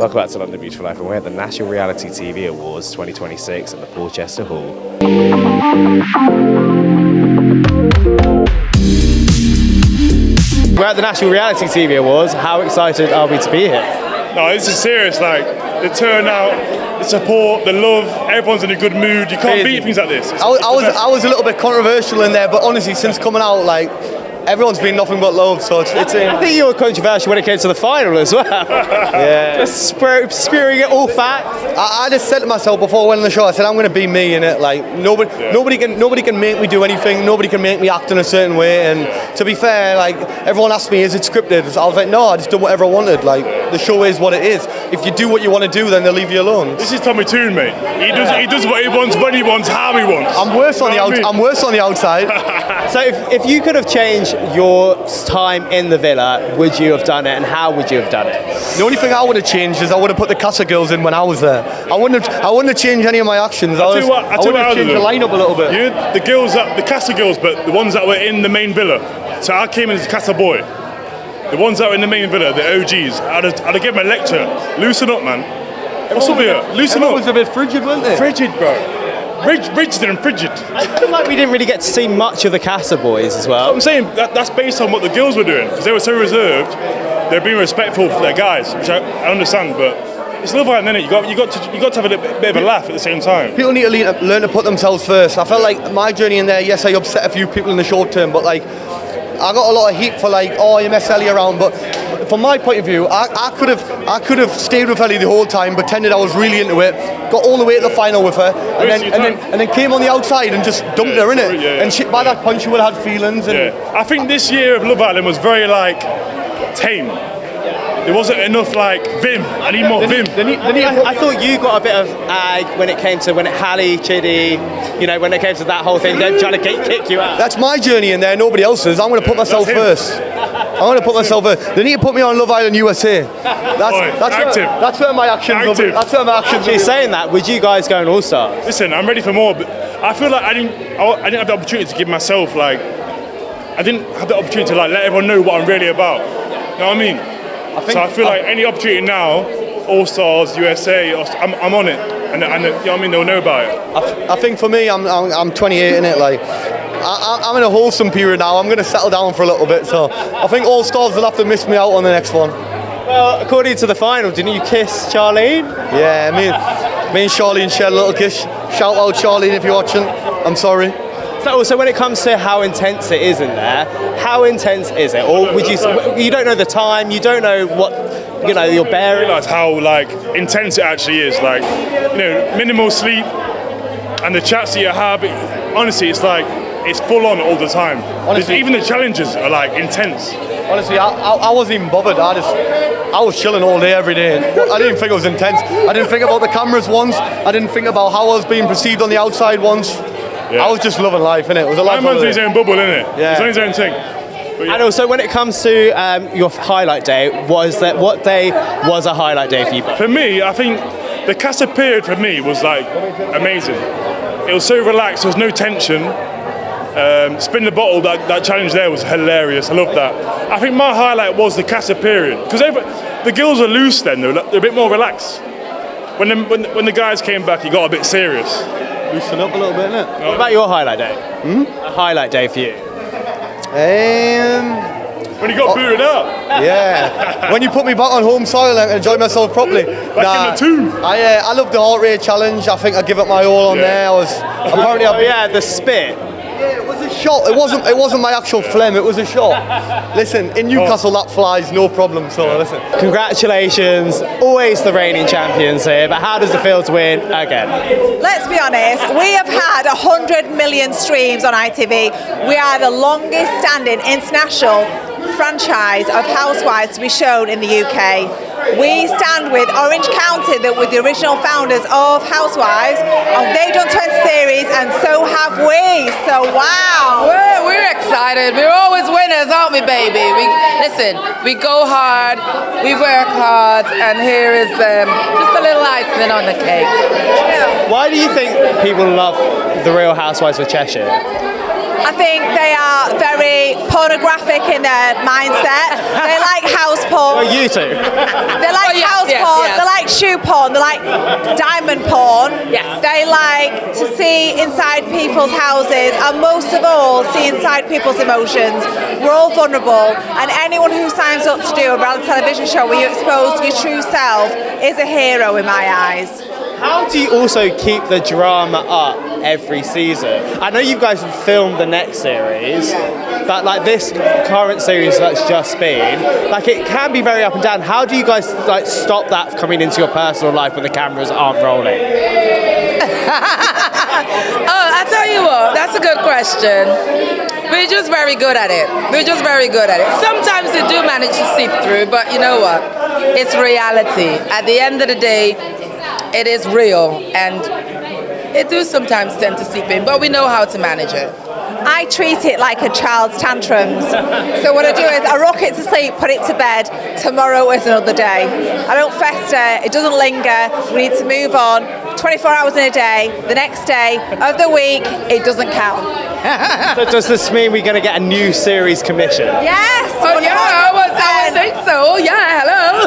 Welcome back to London Beautiful Life, and we're at the National Reality TV Awards 2026 at the Porchester Hall. We're at the National Reality TV Awards. How excited are we to be here? No, this is serious. Like the turnout, the support, the love. Everyone's in a good mood. You can't beat things like this. I was a little bit controversial in there, but honestly, since coming out, like, everyone's been nothing but love. So it's I think you were controversial when it came to the final as well. Yeah, just spewing it all facts. I just said to myself before I went on the show, I said I'm going to be me in it. Like nobody can make me do anything. Nobody can make me act in a certain way. And to be fair, like everyone asked me, is it scripted? I was like, no, I just done whatever I wanted. Like the show is what it is. If you do what you want to do, then they'll leave you alone. This is Tommy Toon, mate. He does what he wants, when he wants, how he wants. I'm worse on the outside. So if you could have changed your time in the villa, would you have done it, and how would you have done it? The only thing I would have changed is I would have put the Casa girls in when I was there. I wouldn't have changed any of my actions. I would have changed the lineup a little bit. The Casa girls, but the ones that were in the main villa. So I came in as a Casa boy. The ones that were in the main villa, the OGs, I'd have given them a lecture. Loosen up, man. What's up here? Loosen up. It was a bit frigid, wasn't it? Frigid, bro. Rigid and frigid. I feel like we didn't really get to see much of the Casa boys as well. I'm saying that's based on what the girls were doing, because they were so reserved. They're being respectful for their guys, which I understand, but it's Love Island, innit? You got to have a bit of a laugh at the same time. People need to learn to put themselves first. I felt like my journey in there, yes, I upset a few people in the short term, but like I got a lot of heat for like, oh, you mess Ellie around, but from my point of view, I could have stayed with Ellie the whole time, pretended I was really into it, got all the way to the final with her, and then came on the outside and just dumped her in it. Yeah. And by that point, she would have had feelings. And I think this year of Love Island was very like tame. There wasn't enough like vim. I need more vim. I thought you got a bit of ag when it came to Halle, Chidi, when it came to that whole thing, them trying to kick you out. That's my journey in there, nobody else's. I'm going to put myself first. I'm going to put myself first. They need to put me on Love Island USA. That's where my actions will be. That's where my actions will be. Actually, saying that, would you guys go on All Stars? Listen, I'm ready for more, but I feel like I didn't have the opportunity to give myself I didn't have the opportunity to let everyone know what I'm really about. You know what I mean? I feel like any opportunity now, All Stars, USA, I'm on it, and you know what I mean, they'll know about it. I think for me, I'm 28 in it. Like I'm in a wholesome period now. I'm going to settle down for a little bit, so I think All Stars will have to miss me out on the next one. Well, according to the final, didn't you kiss Charlene? Yeah, me and Charlene shared a little kiss. Shout out Charlene if you're watching. I'm sorry. So when it comes to how intense it is in there, how intense is it? Or would you don't know the time, you don't know what, you're bearing? I realise how intense it actually is. Minimal sleep and the chats that you have. Honestly, it's full on all the time. Honestly, even the challenges are intense. Honestly, I wasn't even bothered. I was chilling all day, every day. I didn't think it was intense. I didn't think about the cameras once. I didn't think about how I was being perceived on the outside once. Yeah. I was just loving life, innit? It was a life. Man's in his own bubble, innit? Yeah. He's on his own thing. Yeah. And also, when it comes to your highlight day, what day was a highlight day for you? For me, I think the Casa period for me was amazing. It was so relaxed. There was no tension. Spin the bottle. That challenge there was hilarious. I loved that. I think my highlight was the Casa period, because the girls were loose then. They're a bit more relaxed. When the guys came back, it got a bit serious. Loosen up a little bit, innit? What about your highlight day? A highlight day for you? When you got booted up. Yeah. When you put me back on home soil and enjoy myself properly. Back in the tomb. I love the heart rate challenge. I think I give it my all on there. The spit. Yeah, it was a shot. It wasn't my actual phlegm. It was a shot. Listen, in Newcastle that flies, no problem. So listen. Congratulations, always the reigning champions here. But how does it feel to win again? Let's be honest. We have had 100 million streams on ITV. We are the longest standing international franchise of Housewives to be shown in the UK. We stand with Orange County, that were the original founders of Housewives, and they've done 20 series, and so have we. So wow, we're excited. We're always winners, aren't we, baby? We go hard, we work hard, and here is just a little icing on the cake. Why do you think people love the Real Housewives of Cheshire? I think they are very pornographic in their mindset. They like house porn. Oh, you too. They like house porn. They like shoe porn, they like diamond porn. Yes. They like to see inside people's houses, and most of all, see inside people's emotions. We're all vulnerable, and anyone who signs up to do a reality television show where you expose your true self is a hero in my eyes. How do you also keep the drama up every season? I know you guys have filmed the next series, but like this current series that's just been, like it can be very up and down. How do you guys like stop that coming into your personal life when the cameras aren't rolling? Oh, I tell you what, that's a good question. We're just very good at it. Sometimes they do manage to seep through, but you know what? It's reality. At the end of the day, it is real, and it do sometimes tend to seep in, but we know how to manage it. I treat it like a child's tantrums. So what I do is I rock it to sleep, put it to bed. Tomorrow is another day. I don't fester, it doesn't linger. We need to move on. 24 hours in a day. The next day of the week, it doesn't count. So does this mean we're going to get a new series commission? Yes! Oh yeah, I would think so. Yeah, hello.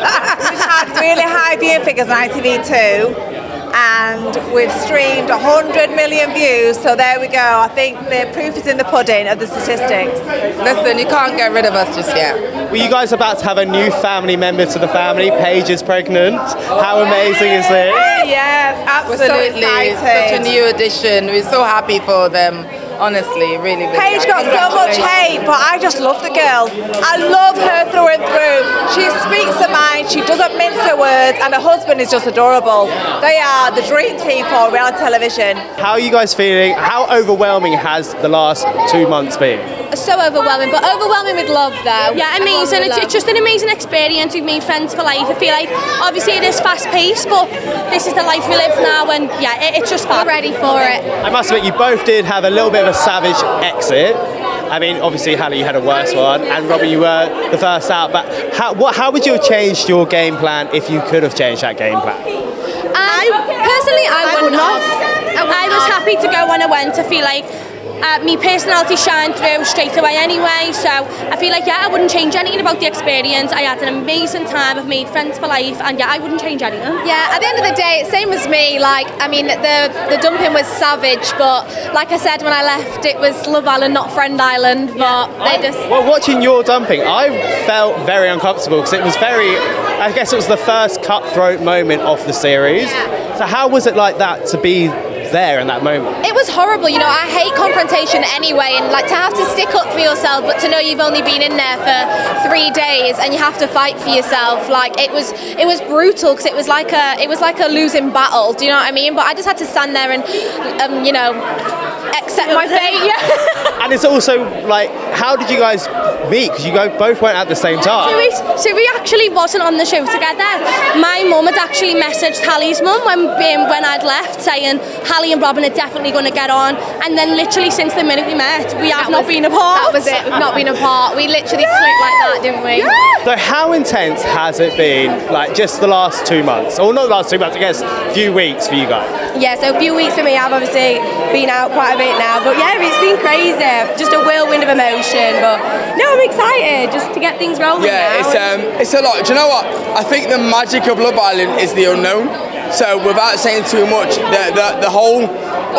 We've had really high viewing figures on ITV2. And we've streamed 100 million views, so there we go. I think the proof is in the pudding of the statistics. Listen, you can't get rid of us just yet. Well, you guys are about to have a new family member to the family. Paige is pregnant. How amazing is this? Yes, absolutely. So excited. Such a new addition. We're so happy for them. Honestly, really, really. Paige got so much hate, but I just love the girl. I love her through and through. She speaks her mind, she doesn't mince her words, and her husband is just adorable. They are the dream team for reality television. How are you guys feeling? How overwhelming has the last 2 months been? So overwhelming, but overwhelming with love though. Yeah, amazing. It's just an amazing experience. We've made friends for life. I feel like obviously it is fast paced, but this is the life we live now, and yeah, it's just fun. We're ready for it. I must admit, you both did have a little bit of a savage exit. I mean, obviously, Halle, you had a worse one, and Robyn, you were the first out. But how would you have changed your game plan if you could have changed that game plan? I would not. I was happy to go when I went. I feel like my personality shined through straight away anyway, so I feel like, yeah, I wouldn't change anything about the experience. I had an amazing time, I've made friends for life, and yeah, I wouldn't change anything. Yeah, at the end of the day, same as me, like, I mean, the dumping was savage, but like I said when I left, it was Love Island, not Friend Island, but they just... Well, watching your dumping, I felt very uncomfortable because it was I guess it was the first cutthroat moment of the series. Yeah. So how was it like that to be there in that moment? It was horrible, you know. I hate confrontation anyway, and like to have to stick up for yourself, but to know you've only been in there for 3 days and you have to fight for yourself, like it was brutal, because it was like a losing battle. Do you know what I mean? But I just had to stand there and you know, accept my fate. Yeah. And it's also like, how did you guys meet? Because you both went at the same time. So we actually wasn't on the show together. My mum had actually messaged Halle's mum when I'd left, saying Halle and Robyn are definitely going to get on, and then literally since the minute we met, we have not been apart. That was it. We've not been apart. We literally clicked like that, didn't we? Yeah. So how intense has it been, like just the last 2 months? Or not the last 2 months, I guess a few weeks for you guys. Yeah, so a few weeks for me. I've obviously been out quite a bit now, but yeah, it's been crazy. Just a whirlwind of emotion, but no, I'm excited just to get things rolling. Yeah, now. it's a lot. Do you know what? I think the magic of Love Island is the unknown. So without saying too much, the whole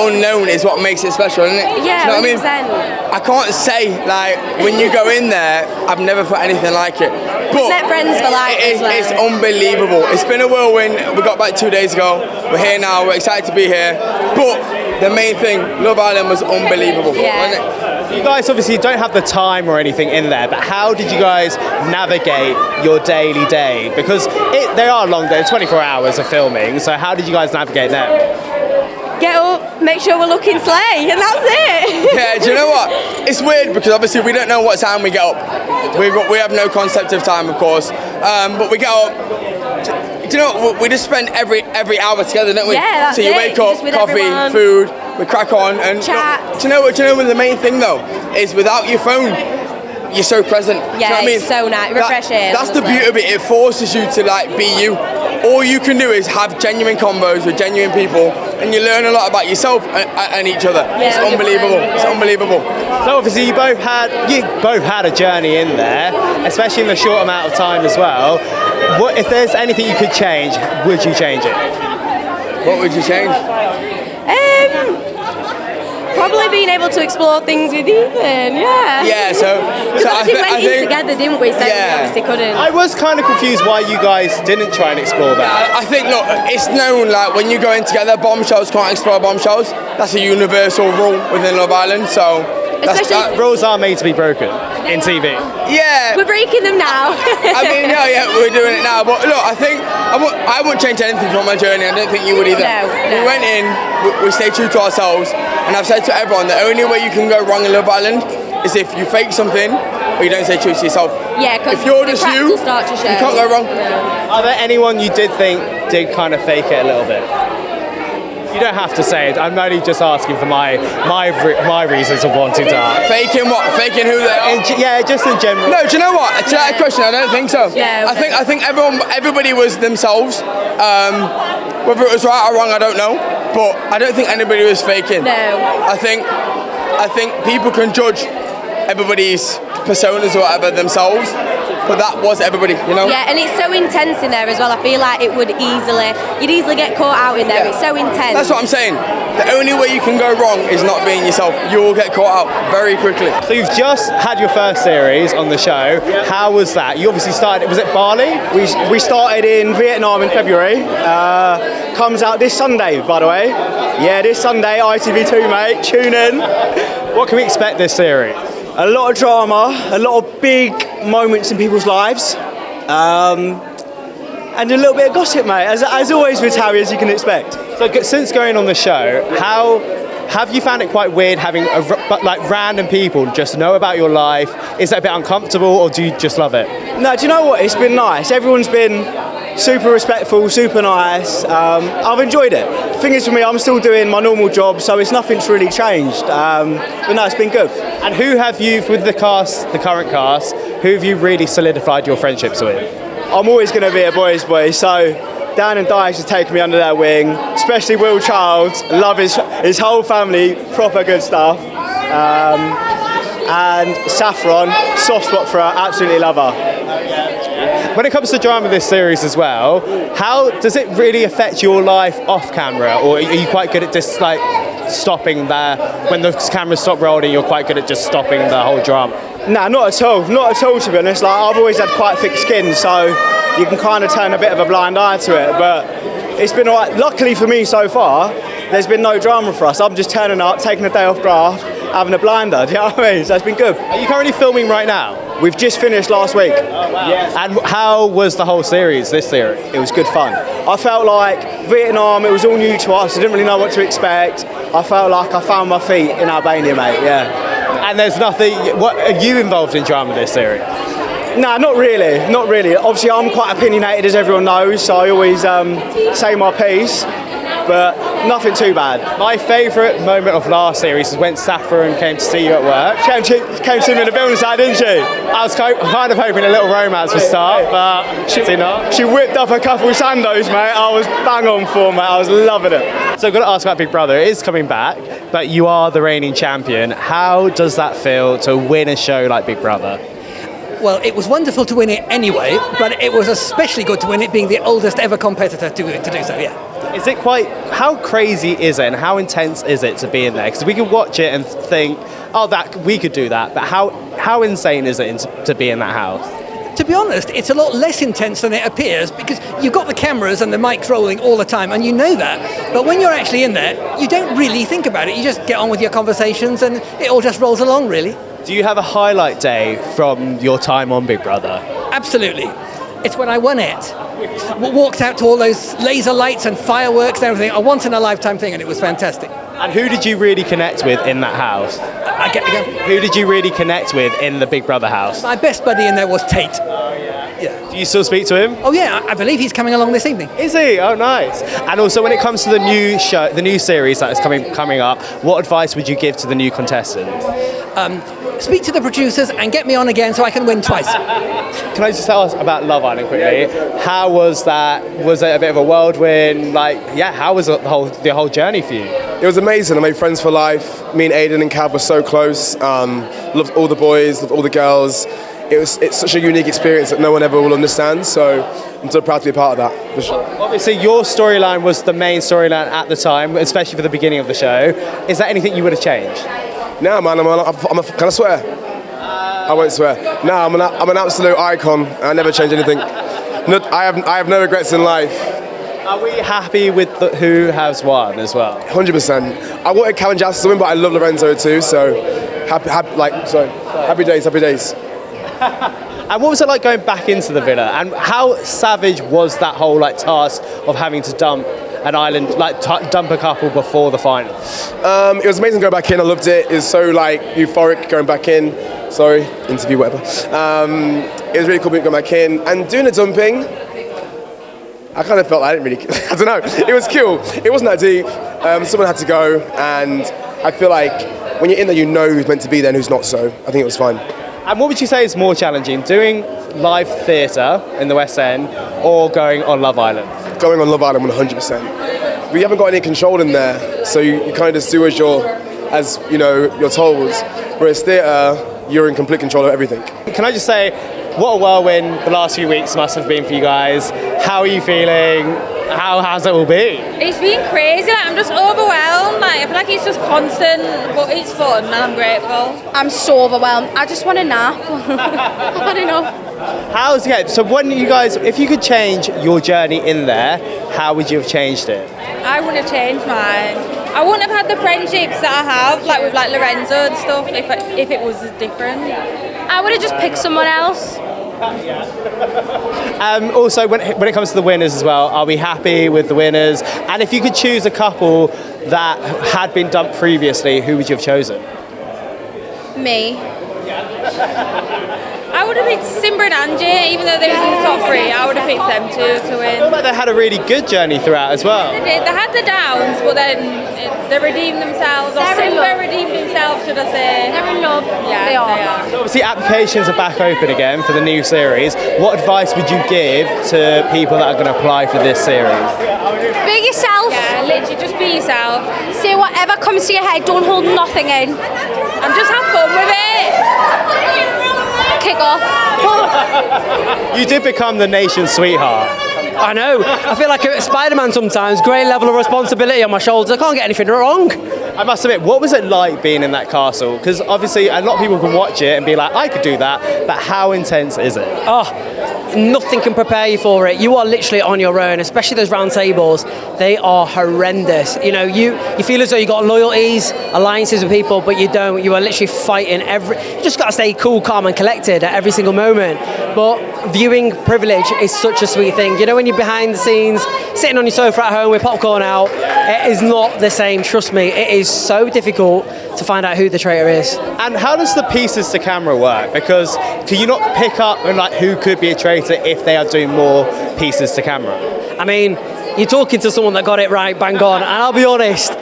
unknown is what makes it special, isn't it? Yeah, do you know what I mean? I can't say, like, when you go in there, I've never felt anything like it. But met friends for life as well. It's unbelievable. It's been a whirlwind. We got back 2 days ago. We're here now. We're excited to be here. But the main thing, Love Island was unbelievable, wasn't it? You guys obviously don't have the time or anything in there, but how did you guys navigate your daily day? Because they are long days, 24 hours of filming, so how did you guys navigate them? Get up, make sure we're looking slay, and that's it. Yeah, do you know what? It's weird because obviously we don't know what time we get up. We have no concept of time, of course, but we get up. Do you know what? We just spend every hour together, don't we? Yeah, that's so you it. wake up, coffee, everyone. food, we crack on, and chat. Look, do you know what? The main thing though is without your phone, you're so present. Yeah, do you know what I mean? it's so nice, refreshing. That's the beauty of it. It forces you to like be you all you can do is have genuine combos with genuine people, and you learn a lot about yourself and each other. It's unbelievable. It's unbelievable. So obviously you both had a journey in there, especially in the short amount of time as well. What if there's anything you could change? Would you change it? What would you change? Probably being able to explore things with Ethan, yeah. Yeah, so I think together, didn't we? So we obviously couldn't. I was kind of confused why you guys didn't try and explore that. I think, look, it's known, like, when you go in together, bombshells can't explore bombshells. That's a universal rule within Love Island, so... rules are made to be broken in TV. Yeah. We're breaking them now. I mean, yeah, we're doing it now. But look, I think I wouldn't change anything from my journey. I don't think you would either. No. We went in, we stayed true to ourselves, and I've said to everyone, the only way you can go wrong in Love Island is if you fake something or you don't stay true to yourself. Yeah, because if you're just you, will start to show. You can't go wrong. No. Are there anyone you did think did kind of fake it a little bit? You don't have to say it. I'm only just asking for my reasons of wanting to ask. Faking what? Faking who they are? Yeah, just in general. No, do you know what? To that question, I don't think so. No, I think everybody was themselves. Whether it was right or wrong, I don't know. But I don't think anybody was faking. No. I think people can judge everybody's personas or whatever themselves. But that was everybody, you know? Yeah, and it's so intense in there as well. I feel like you'd easily get caught out in there. Yeah. It's so intense. That's what I'm saying. The only way you can go wrong is not being yourself. You will get caught out very quickly. So you've just had your first series on the show. How was that? You obviously started, was it Bali? We started in Vietnam in February. Comes out this Sunday, by the way. Yeah, this Sunday, ITV2, mate. Tune in. What can we expect this series? A lot of drama, a lot of big moments in people's lives, and a little bit of gossip, mate, as always with Harry, as you can expect. So since going on the show, how have you found it quite weird having random people just know about your life? Is that a bit uncomfortable, or do you just love it? No, do you know what? It's been nice. Everyone's been super respectful, super nice. I've enjoyed it. The thing is, for me, I'm still doing my normal job, so nothing's really changed. But no, it's been good. And who have you, with the current cast, who have you really solidified your friendships with? I'm always going to be a boys' boy, so Dan and Diane have taken me under their wing, especially Will Childs. Love his whole family, proper good stuff. And Saffron, soft spot for her, absolutely love her. When it comes to drama this series as well, how does it really affect your life off camera, or are you quite good at just stopping there when the cameras stop rolling? You're quite good at just stopping the whole drama. Nah, not at all, to be honest. I've always had quite thick skin, so you can kind of turn a bit of a blind eye to it, but it's been alright. Luckily for me so far, there's been no drama for us. I'm just turning up, taking a day off graft, having a blinder, do you know what I mean? So it's been good. Are you currently filming right now? We've just finished last week. Oh, wow. Yeah. And how was the whole series, this series? It was good fun. I felt like Vietnam, it was all new to us. I didn't really know what to expect. I felt like I found my feet in Albania, mate, yeah. And there's nothing, what are you involved in drama this series? Nah, not really. Obviously, I'm quite opinionated, as everyone knows, so I always say my piece. But nothing too bad. My favourite moment of last series is when Saffron came to see you at work. Came to see me in the building site, didn't she? I was kind of hoping a little romance would start, but she whipped up a couple of sandos, mate. I was bang on for, mate. I was loving it. So I've got to ask about Big Brother. It is coming back, but you are the reigning champion. How does that feel to win a show like Big Brother? Well, it was wonderful to win it anyway, but it was especially good to win it being the oldest ever competitor to do so, yeah. Is it how crazy is it and how intense is it to be in there? Because we can watch it and think, we could do that, but how insane is it to be in that house? To be honest, it's a lot less intense than it appears because you've got the cameras and the mics rolling all the time and you know that. But when you're actually in there, you don't really think about it. You just get on with your conversations and it all just rolls along, really. Do you have a highlight day from your time on Big Brother? Absolutely. It's when I won it. Walked out to all those laser lights and fireworks and everything. A once-in-a-lifetime thing, and it was fantastic. And who did you really connect with in that house? Who did you really connect with in the Big Brother house? My best buddy in there was Tate. Oh, yeah. Do you still speak to him? Oh, yeah. I believe he's coming along this evening. Is he? Oh, nice. And also, when it comes to the new show, the new series that is coming up, what advice would you give to the new contestants? speak to the producers and get me on again so I can win twice. Can I just ask about Love Island quickly? How was that? Was it a bit of a whirlwind? How was the whole journey for you? It was amazing. I made friends for life. Me and Aidan and Cav were so close. Loved all the boys, loved all the girls. It's such a unique experience that no one ever will understand. So I'm so proud to be a part of that. For sure. Obviously, your storyline was the main storyline at the time, especially for the beginning of the show. Is there anything you would have changed? No, man. Can I swear? I won't swear. No, I'm an absolute icon. I never change anything. I have no regrets in life. Are we happy with who has won as well? 100%. I wanted Cav and Jaz to win, but I love Lorenzo too. So happy days. And what was it like going back into the villa? And how savage was that whole task of having to dump an island, dump a couple before the final? It was amazing going back in. I loved it. It was so euphoric going back in. Sorry, interview, whatever. It was really cool going back in and doing the dumping. I kind of felt I didn't really. I don't know. It was cool. It wasn't that deep. Someone had to go, and I feel like when you're in there, you know who's meant to be there and who's not. So I think it was fine. And what would you say is more challenging, doing live theatre in the West End or going on Love Island? Going on Love Island 100%. We haven't got any control in there, so you kind of just do as you're told. Whereas theatre, you're in complete control of everything. Can I just say, what a whirlwind the last few weeks must have been for you guys. How are you feeling? How's it all been? It's been crazy. I'm just overwhelmed. I feel like it's just constant, but it's fun and I'm grateful. I'm so overwhelmed. I just want a nap. I've had enough. So when you guys, if you could change your journey in there, how would you have changed it? I wouldn't have changed mine. I wouldn't have had the friendships that I have, with Lorenzo and stuff, if it was different. I would have just picked someone else. Also, when it comes to the winners as well, are we happy with the winners? And if you could choose a couple that had been dumped previously, who would you have chosen? Me. I would have picked Simba and Angie, even though they was in the top three. I would have picked them two to win. I feel like they had a really good journey throughout as well. They did. They had the downs, but then they redeemed themselves. Or Simba redeemed himself, should I say? They're in love. Yeah, they are. So obviously, applications are back open again for the new series. What advice would you give to people that are going to apply for this series? Be yourself. Yeah, literally, just be yourself. Say whatever comes to your head. Don't hold nothing in. And just have fun with it. Kick off. You did become the nation's sweetheart. I know. I feel like a Spider-Man sometimes. Great level of responsibility on my shoulders. I can't get anything wrong. I must admit, what was it like being in that castle? Because obviously a lot of people can watch it and be like, I could do that, but how intense is it? Nothing can prepare you for it. You are literally on your own, especially those round tables. They are horrendous. You know, you feel as though you got loyalties, alliances with people, but you don't. You are literally fighting you just got to stay cool, calm and collected at every single moment. But viewing privilege is such a sweet thing. You know, when you're behind the scenes, sitting on your sofa at home with popcorn out, it is not the same, trust me. It is so difficult to find out who the traitor is. And how does the pieces to camera work? Because can you not pick up on who could be a traitor if they are doing more pieces to camera? I mean, you're talking to someone that got it right, bang on, and I'll be honest,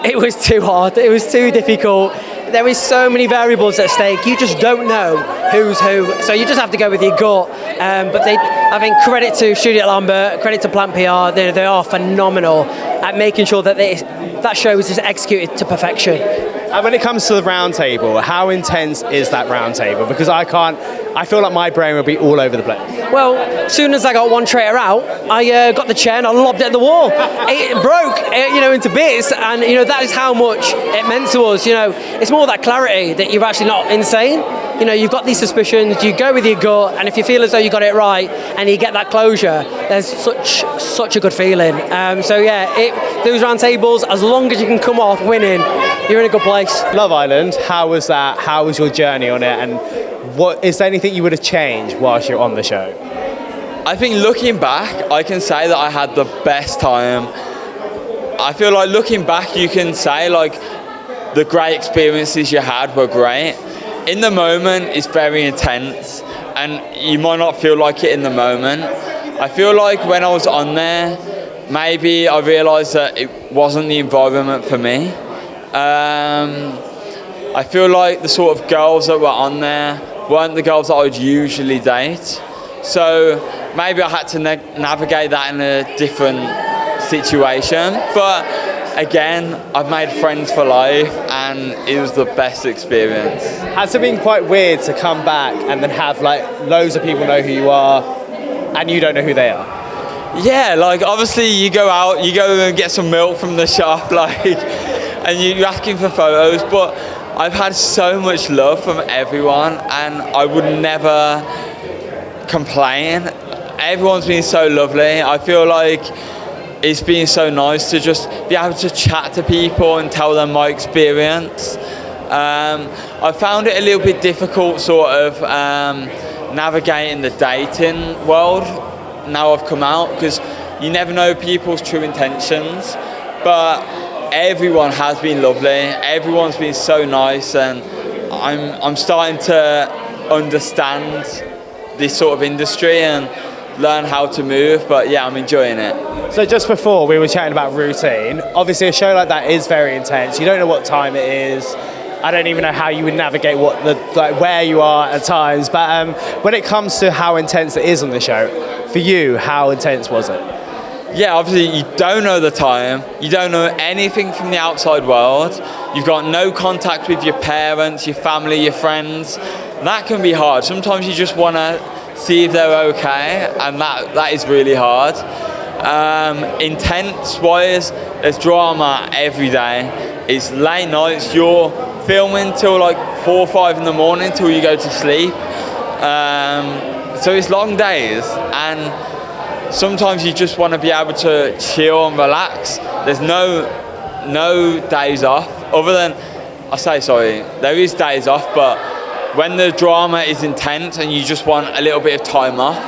it was too hard, it was too difficult. There is so many variables at stake, you just don't know who's who, so you just have to go with your gut. But I think credit to Studio Lambert, credit to Plant PR, they are phenomenal at making sure that that show is just executed to perfection. And when it comes to the round table, how intense is that round table? Because I feel like my brain will be all over the place. Well, as soon as I got one traitor out, I got the chair and I lobbed it at the wall. It broke, into bits, and that is how much it meant to us. It's more that clarity that you're actually not insane. You've got these suspicions, you go with your gut, and if you feel as though you got it right and you get that closure, there's such a good feeling. Those round tables, as long as you can come off winning, you're in a good place. Love Island, how was that? How was your journey on it? And is there anything you would have changed whilst you're on the show? I think looking back, I can say that I had the best time. I feel like looking back, you can say the great experiences you had were great. In the moment, it's very intense, and you might not feel like it in the moment. I feel like when I was on there, maybe I realised that it wasn't the environment for me. I feel like the sort of girls that were on there weren't the girls that I would usually date. So maybe I had to navigate that in a different situation. But again, I've made friends for life and it was the best experience. Has it been quite weird to come back and then have like loads of people know who you are and you don't know who they are? Yeah, like obviously you go out, you go and get some milk from the shop, like, and you're asking for photos, but I've had so much love from everyone and I would never complain. Everyone's been so lovely. I feel like it's been so nice to just be able to chat to people and tell them my experience. I found it a little bit difficult sort of navigating the dating world now I've come out, because you never know people's true intentions, but everyone has been lovely, everyone's been so nice, and I'm starting to understand this sort of industry and learn how to move, but yeah, I'm enjoying it. So just before we were chatting about routine, obviously a show like that is very intense. You don't know what time it is. I don't even know how you would navigate where you are at times, but when it comes to how intense it is on the show, for you, how intense was it? Yeah, obviously you don't know the time, you don't know anything from the outside world, you've got no contact with your parents, your family, your friends. That can be hard. Sometimes you just want to see if they're okay, and that is really hard. Intense-wise, there's drama every day. It's late nights, you're filming till like 4 or 5 in the morning till you go to sleep. So it's long days, and sometimes you just want to be able to chill and relax. There's no days off, other than, there is days off, but when the drama is intense and you just want a little bit of time off.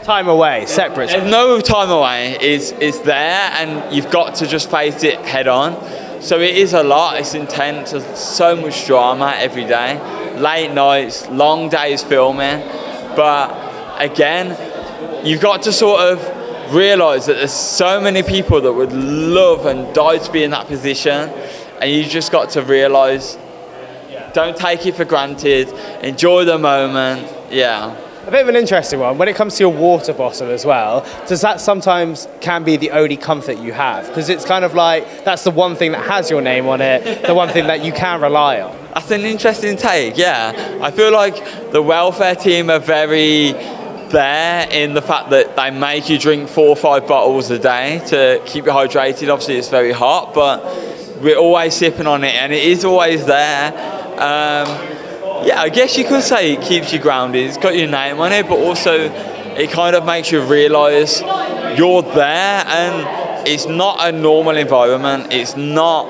Time away, separate. There's no time away, it's there, and you've got to just face it head on. So it is a lot, it's intense, there's so much drama every day. Late nights, long days filming. But again, you've got to sort of realise that there's so many people that would love and die to be in that position, and you just got to realise, don't take it for granted, enjoy the moment, yeah. A bit of an interesting one, when it comes to your water bottle as well, does that sometimes can be the only comfort you have? Because it's kind of like, that's the one thing that has your name on it, the one thing that you can rely on. That's an interesting take, yeah. I feel like the welfare team are very there in the fact that they make you drink 4 or 5 bottles a day to keep you hydrated. Obviously it's very hot, but we're always sipping on it and it is always there. Yeah, I guess you could say it keeps you grounded. It's got your name on it, but also it kind of makes you realise you're there and it's not a normal environment. It's not,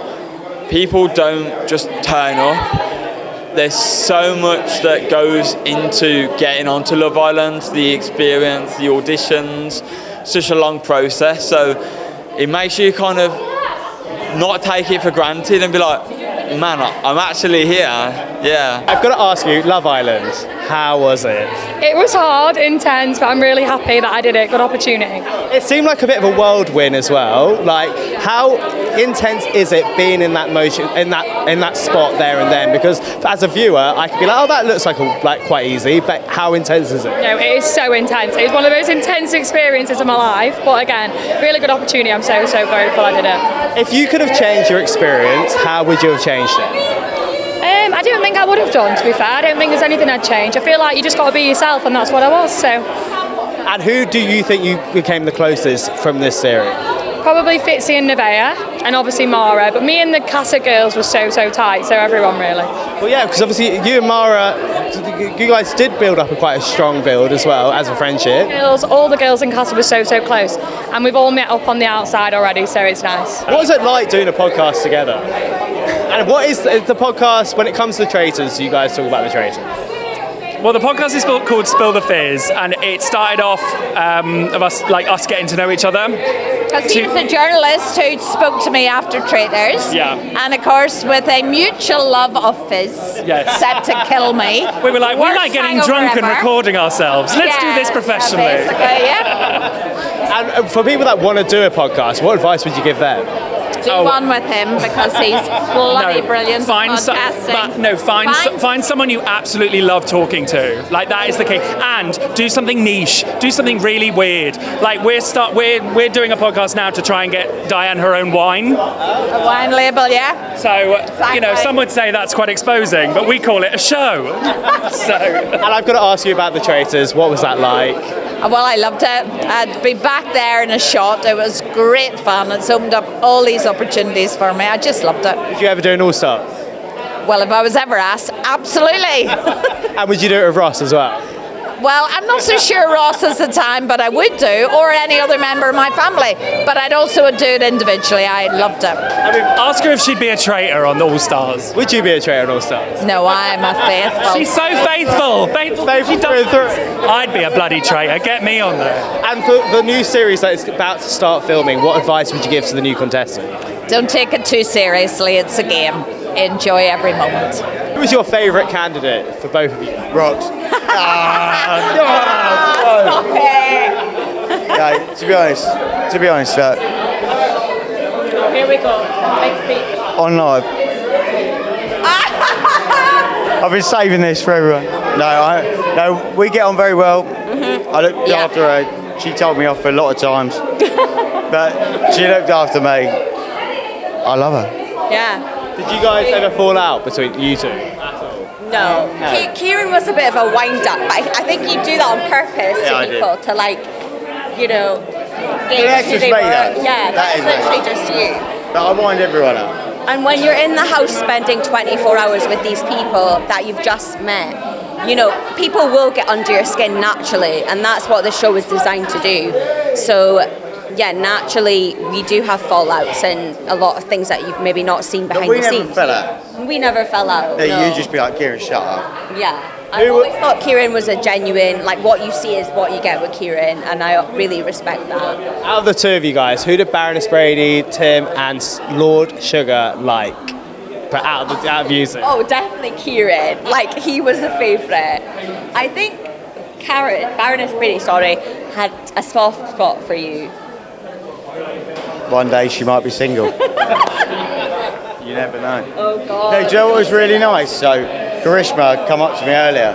people don't just turn up. There's so much that goes into getting onto Love Island, the experience, the auditions, such a long process. So it makes you kind of not take it for granted and be like, man, I'm actually here, yeah. I've got to ask you, Love Island, how was it? It was hard, intense, but I'm really happy that I did it. Good opportunity. It seemed like a bit of a whirlwind as well. Like, how intense is it being in that motion, in that spot there and then? Because as a viewer, I could be like, oh, that looks like quite easy, but how intense is it? No, it is so intense. It was one of the most intense experiences of my life, but again, really good opportunity. I'm so grateful I did it. If you could have changed your experience, how would you have changed it? I don't think I would have done, to be fair. I don't think there's anything I'd change. I feel like you just got to be yourself, and that's what I was, so. And who do you think you became the closest from this series? Probably Fitzy and Nevaeh, and obviously Mara, but me and the Casa girls were so tight, so everyone really. Well, yeah, because obviously you and Mara, you guys did build up quite a strong build as well as a friendship. All the girls in Casa were so close, and we've all met up on the outside already, so it's nice. What was it like doing a podcast together? And what is the podcast, when it comes to the Traitors, you guys talk about the Traitors? Well, the podcast is called Spill the Fears, and it started off of us getting to know each other. Because he was a journalist who spoke to me after Traitors. Yeah. And of course, with a mutual love of fizz, set to kill me. We were like, we're not getting drunk and recording ourselves. Let's do this professionally. Basically, yeah. And for people that want to do a podcast, what advice would you give them? Do one with him because he's bloody brilliant at podcasting. Find someone you absolutely love talking to. Like that is the key. And do something niche. Do something really weird. Like we're doing a podcast now to try and get Diane her own wine. A wine label, yeah. So some would say that's quite exposing, but we call it a show. And I've got to ask you about the Traitors. What was that like? Well, I loved it. I'd be back there in a shot. It was great fun. It's opened up all these opportunities for me. I just loved it. Would you ever do an All-Stars? Well, if I was ever asked, absolutely. And would you do it with Ross as well? Well, I'm not so sure Ross is the time, but I would do, or any other member of my family. But I'd also do it individually. I loved it. I mean, ask her if she'd be a traitor on All Stars. Would you be a traitor on All Stars? No, I'm a faithful. She's so faithful. Faithful through. I'd be a bloody traitor. Get me on there. And for the new series that is about to start filming, what advice would you give to the new contestant? Don't take it too seriously. It's a game. Enjoy every moment. Who was your favourite candidate for both of you? Rox. Stop it. Yeah, to be honest, Here we go. Next speech. on live. I've been saving this for everyone. No, we get on very well. I looked after her. She told me off a lot of times, but she looked after me. I love her. Yeah. Did you guys ever fall out between you two? No. Kieran was a bit of a wind-up, but I think you do that on purpose Yeah, I to did. people, to gauge that's who just they me, were. though. Yeah, That that's is me. literally just you. But I wind everyone up. And when you're in the house spending 24 hours with these people that you've just met, people will get under your skin naturally, and that's what the show is designed to do. So, yeah, naturally, we do have fallouts and a lot of things that you've maybe not seen behind But we the never scenes. fell out. We never fell out. No, no. you'd just be like, Kieran, shut up. Yeah. I always thought Kieran was a genuine, what you see is what you get with Kieran, and I really respect that. Out of the two of you guys, who did Baroness Brady, Tim, and Lord Sugar like? But out of music. Oh, definitely Kieran. He was the favourite. I think Baroness Brady, had a soft spot for you. One day she might be single. You never know. Oh, God. No, do you know what was really nice? So, Karishma come up to me earlier,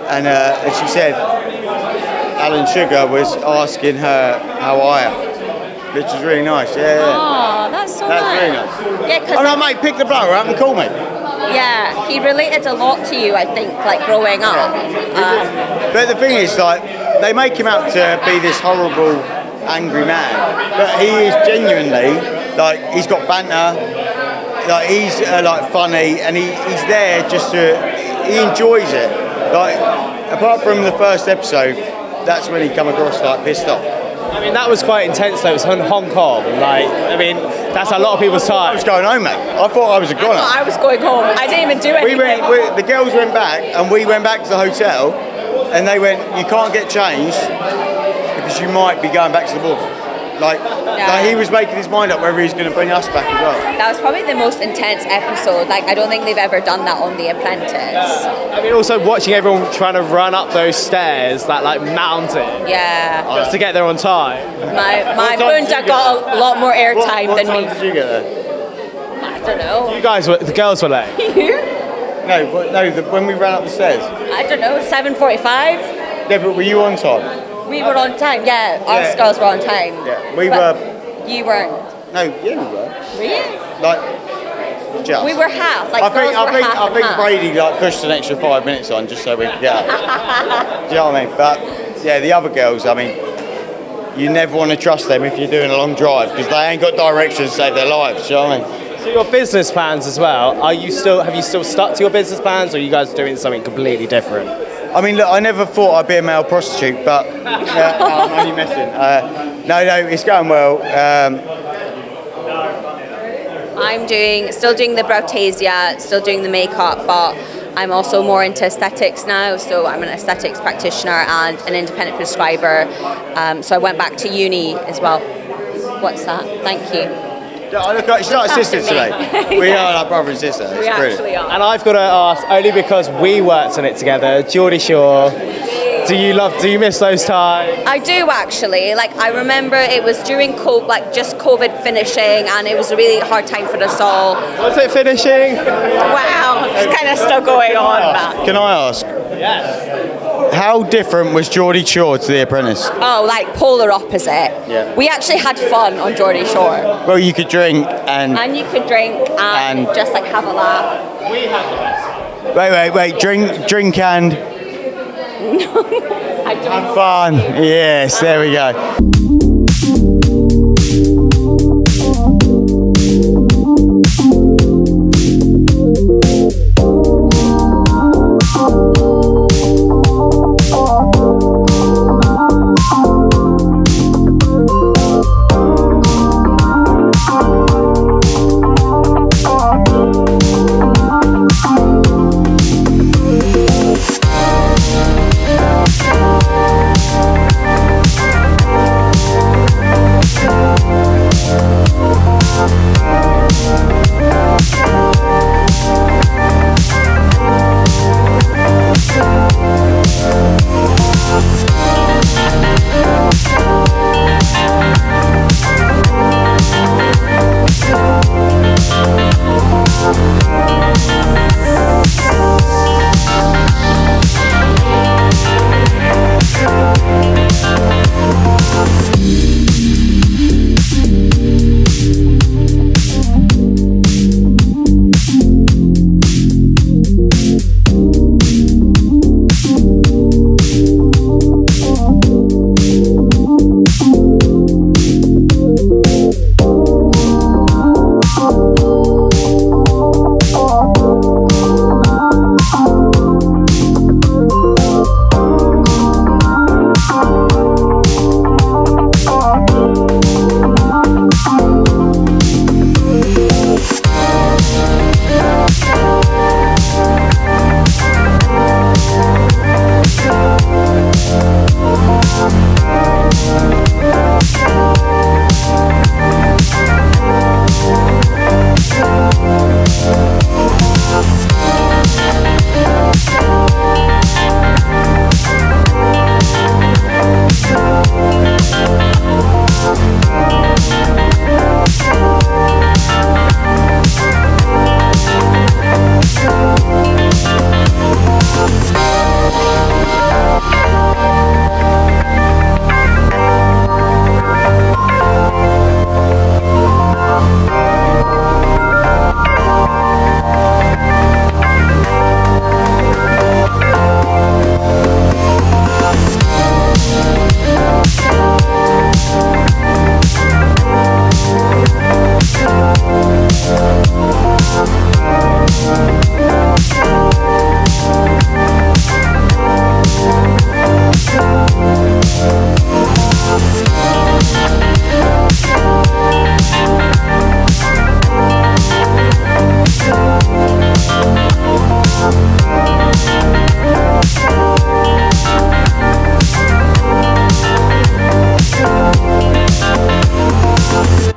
and she said Alan Sugar was asking her how I am, which was really nice. Yeah. Oh, that's so nice. Really nice. Yeah, Oh no, mate, pick the blower up and call me. Yeah, he related a lot to you, I think, growing up. But the thing is, they make him out to be this horrible, angry man, but he is genuinely, he's got banter. He's funny, and he's there just he enjoys it. Apart from the first episode, that's when he come across pissed off. I mean, that was quite intense though. It was in Hong Kong. That's a lot of people's time. I was going home, mate. I thought I was a goner. I was going home. I didn't even do anything. The girls went back, and we went back to the hotel, and they went, you can't get changed because you might be going back to the border. He was making his mind up whether he's going to bring us back as well. That was probably the most intense episode. I don't think they've ever done that on The Apprentice. I mean, also watching everyone trying to run up those stairs, that mountain. Yeah. Just to get there on time. My bunda got a lot more airtime than me. What time did you get there? I don't know. The girls were late. When we ran up the stairs. I don't know, 7:45? Yeah, but were you on time? We were on time, yeah. Us girls were on time. Yeah, we were. You weren't. No, yeah, we were. Really? Just. We were half. I think Brady pushed an extra 5 minutes on just so we could get out. Do you know what I mean? But yeah, the other girls, you never want to trust them if you're doing a long drive because they ain't got directions to save their lives. Do you know what I mean? So your business plans as well. Have you still stuck to your business plans, or are you guys doing something completely different? I mean, look, I never thought I'd be a male prostitute, but I'm only messing. No, it's going well. I'm still doing the Browtasia, still doing the makeup, but I'm also more into aesthetics now. So I'm an aesthetics practitioner and an independent prescriber. So I went back to uni as well. What's that? Thank you. She's not a sister today. We are like brother and sister. It's brilliant. And I've got to ask, only because we worked on it together, Geordie Shore, Do you miss those times? I do actually. Like I remember it was during just COVID finishing, and it was a really hard time for us all. Was it finishing? Wow, it's kind of still going on. But. Can I ask? Yes. How different was Geordie Shore to The Apprentice? Oh, like polar opposite. Yeah. We actually had fun on Geordie Shore. Well, you could drink and you could drink and just like have a laugh. We had the best. Wait. Drink and I don't. have fun. Yes, there we go.